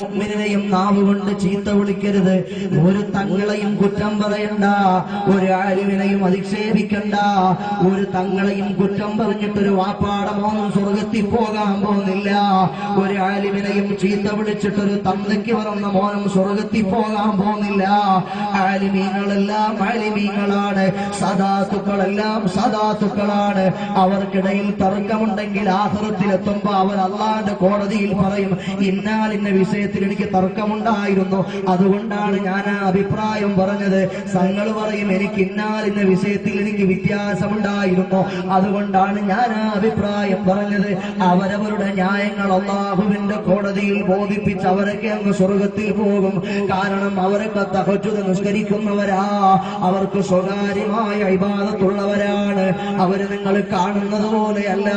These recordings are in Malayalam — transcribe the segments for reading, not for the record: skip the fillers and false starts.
മുഅ്മിനെയും നാവ് കൊണ്ട് ചീത്ത വിളിക്കരുത്. ഒരു തങ്ങളെയും കുറ്റം പറയണ്ട, ഒരു ആലിമിനെയും അധിക്ഷേപിക്കണ്ട. ഒരു തങ്ങളെയും കുറ്റം പറഞ്ഞിട്ടൊരു വാപ്പാടെ മോനും സ്വർഗത്തിൽ പോകാൻ പോകുന്നില്ല. ഒരു ആലിമിനെയും ചീത്ത വിളിച്ചിട്ടൊരു തന്തയ്ക്ക് പറഞ്ഞ മോനും സ്വർഗത്തിൽ പോകാൻ പോകുന്നില്ല. ആലിമീങ്ങളെല്ലാം ആലിമീങ്ങളാണ്, സദാത്തുക്കളെല്ലാം സദാത്തുക്കളാണ്. അവർക്കിടയിൽ തർക്കമുണ്ടെങ്കിൽ ആഖിറത്തിലെത്തുമ്പോ അവർ അല്ലാഹുവിന്റെ കോടതിയിൽ പറയും, ഇന്നാലിന്ന വിഷയത്തിൽ എനിക്ക് തർക്കമുണ്ടായിരുന്നു, അതുകൊണ്ടാണ് ഞാൻ ആ അഭിപ്രായം പറഞ്ഞത്. സംഘങ്ങൾ പറയും, എനിക്ക് ഇന്നാലിന്ന വിഷയത്തിൽ എനിക്ക് വ്യത്യാസമുണ്ടായിരുന്നു, അതുകൊണ്ടാണ് ഞാൻ ആ അഭിപ്രായം പറഞ്ഞത്. അവരവരുടെ ന്യായങ്ങൾ അല്ലാഹുവിന്റെ കോടതിയിൽ ബോധിപ്പിച്ച് അവരൊക്കെ അങ്ങ് സ്വർഗത്തിൽ പോകും. കാരണം അവരൊക്കെ തഹജ്ജുദ് നിസ്കരിക്കുന്നവരാ, അവർക്ക് സ്വകാര്യമായ ഇബാദത്തുള്ളവരാണ്. അവര് നിങ്ങൾ കാണുന്നത് പോലെയല്ല,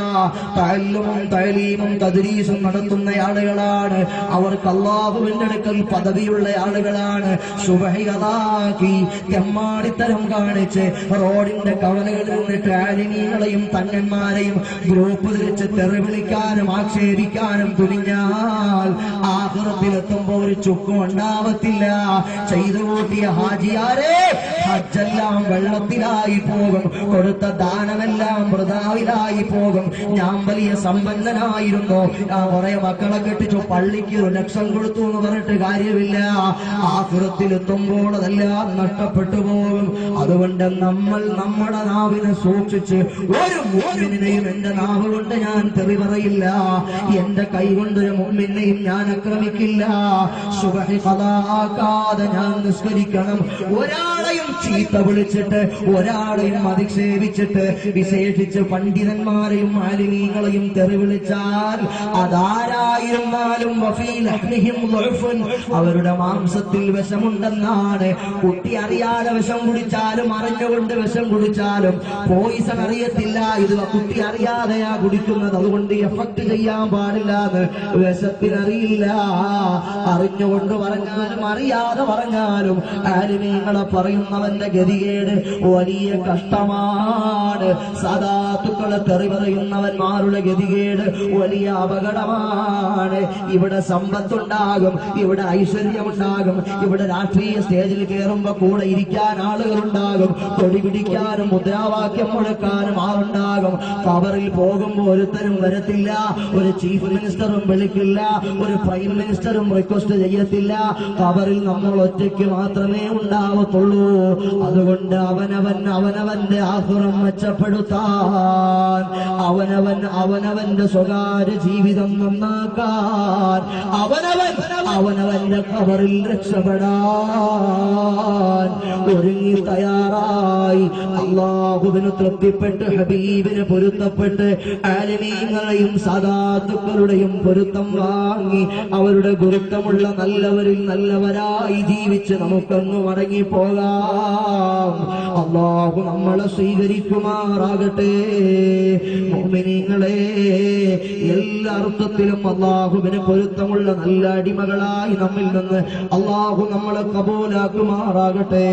തഅല്ലുമും തഅലീമും തദ്രീസും നടത്തുന്ന ആളുകളാണ്. അവർക്ക് അല്ലാഹുവിന്റെ അടുക്കൽ പദവിയുള്ള ആളുകളാണ്. സുബ്ഹിയല്ലാഹി തെമ്മാടിത്തരം കാണിച്ച് റോഡിന്റെ കവലകളിൽ നിന്നിട്ട് ആലിമീങ്ങളെയും തങ്ങന്മാരെയും ഗ്രൂപ്പ് തിരിച്ച് തെറി വിളിക്കാനും ആക്ഷേപിക്കാനും തുനിഞ്ഞാൽ ആഖിറത്തിലെത്തുമ്പോ ഒരു ചുക്കും ഉണ്ടാവത്തില്ല. ചെയ്തു കൂട്ടിയ ഹാജിയാരെ ഹജ്ജെല്ലാം വെള്ളത്തിലായി പോകും, കൊടുത്ത ദാനമെല്ലാം വൃഥാവിലായി പോകും. ഞാൻ വലിയ സമ്പന്നനായിരുന്നു, ഞാൻ കുറെ മക്കളെ കെട്ടിച്ചു, പള്ളിക്ക് 1 ലക്ഷം കൊടുത്തു എന്ന് പറഞ്ഞിട്ട് കാര്യമില്ല. ആഖിറത്തിലെത്തുമ്പോൾ അതെല്ലാം നഷ്ടപ്പെട്ടു പോകും. അതുകൊണ്ട് നമ്മൾ നമ്മുടെ നാവിനെ സൂക്ഷിച്ച്, ഒരു മുഅ്മിനെയും എന്റെ നാവ് കൊണ്ട് ഞാൻ തെറി പറയില്ല, എന്റെ കൈ കൊണ്ടൊരു മുഅ്മിനെയും ഞാൻ ആക്രമിക്കില്ല. സുബ്ഹി ഖലാക്കാതെ ഞാൻ നിസ്കരിക്കണം. ഒരാളെയും ചീത്ത വിളിച്ചിട്ട്, ഒരാളെയും അധിക്ഷേപിച്ചിട്ട്, വിശേഷിച്ച് പണ്ഡിതന്മാരെയും ആലിമീങ്ങളെയും തെറി വിളിച്ചാൽ അതാരായിരുന്നാലും അവരുടെ മാംസത്തിൽ വിഷമുണ്ടെന്നാണ്. കുട്ടി അറിയാതെ വിഷം കുടിച്ചാലും അറിഞ്ഞുകൊണ്ട് വിഷം കുടിച്ചാലും പോയിസൺ അറിയത്തില്ല, ഇത് കുട്ടി അറിയാതെയാ കുടിക്കുന്നത്, അതുകൊണ്ട് എഫക്ട് ചെയ്യാൻ പാടില്ലാന്ന് വിഷത്തിനറിയില്ല. അറിഞ്ഞുകൊണ്ട് പറഞ്ഞാലും അറിയാതെ പറഞ്ഞാലും ആലിമീങ്ങളെ പറയുന്നവന്റെ ഗതികേട് വലിയ കഷ്ടമാണ്. സദാത്തുക്കളെ തെറി പറയുന്നവന്മാരുടെ ഗതികേട് വലിയ അപകടമാണ്. ഇവിടെ സമ്പത്തുണ്ടാകും, ഇവിടെ ഐശ്വര്യമുണ്ടാകും, ഇവിടെ രാഷ്ട്രീയ സ്റ്റേജിൽ കയറുമ്പോ കൂടെ ഇരിക്കാൻ ആളുകളുണ്ടാകും, കൊടി പിടിക്കാനും മുദ്രാവാക്യം മുഴക്കാനും ആളുണ്ടാകും. കബറിൽ പോകുമ്പോ ഒരുത്തരും വരത്തില്ല, ഒരു ചീഫ് മിനിസ്റ്ററും വിളിക്കില്ല, ഒരു പ്രൈം മിനിസ്റ്ററും റിക്വസ്റ്റ് ചെയ്യത്തില്ല. കബറിൽ നമ്മൾ ഒറ്റയ്ക്ക് മാത്രമേ ഉണ്ടാവത്തുള്ളൂ. അതുകൊണ്ട് അവനവന്റെ ആഖിറം മെച്ചപ്പെടുത്താൻ, അവനവന്റെ സ്വകാര്യ ജീവിതം നന്നാക്കാൻ, അവനവന്റെ ഖബറിൽ രക്ഷപ്പെടാൻ ഒരുങ്ങി തയ്യാറായി അല്ലാഹുവിന് തൃപ്തിപ്പെട്ട് ഹബീബിന് പൊരുത്തപ്പെട്ട് ആലിമീങ്ങളെയും സദാത്തുക്കളുടെയും പൊരുത്തം വാങ്ങി അവരുടെ ഗുരുത്വമുള്ള നല്ലവരിൽ നല്ലവരായി ജീവിച്ച് നമുക്കങ്ങ് മടങ്ങിപ്പോകാം. അല്ലാഹു നമ്മളെ സ്വീകരിക്കുമാറാകട്ടെ. മുഅ്മിനീങ്ങളെ, എല്ലാ അർത്ഥത്തിലും അല്ലാഹുവിന് പൊരുത്തമുള്ള നല്ല അടിമകളായി നമ്മിൽ നിന്ന് അല്ലാഹു നമ്മളെ കബൂലാക്കുമാറാകട്ടെ.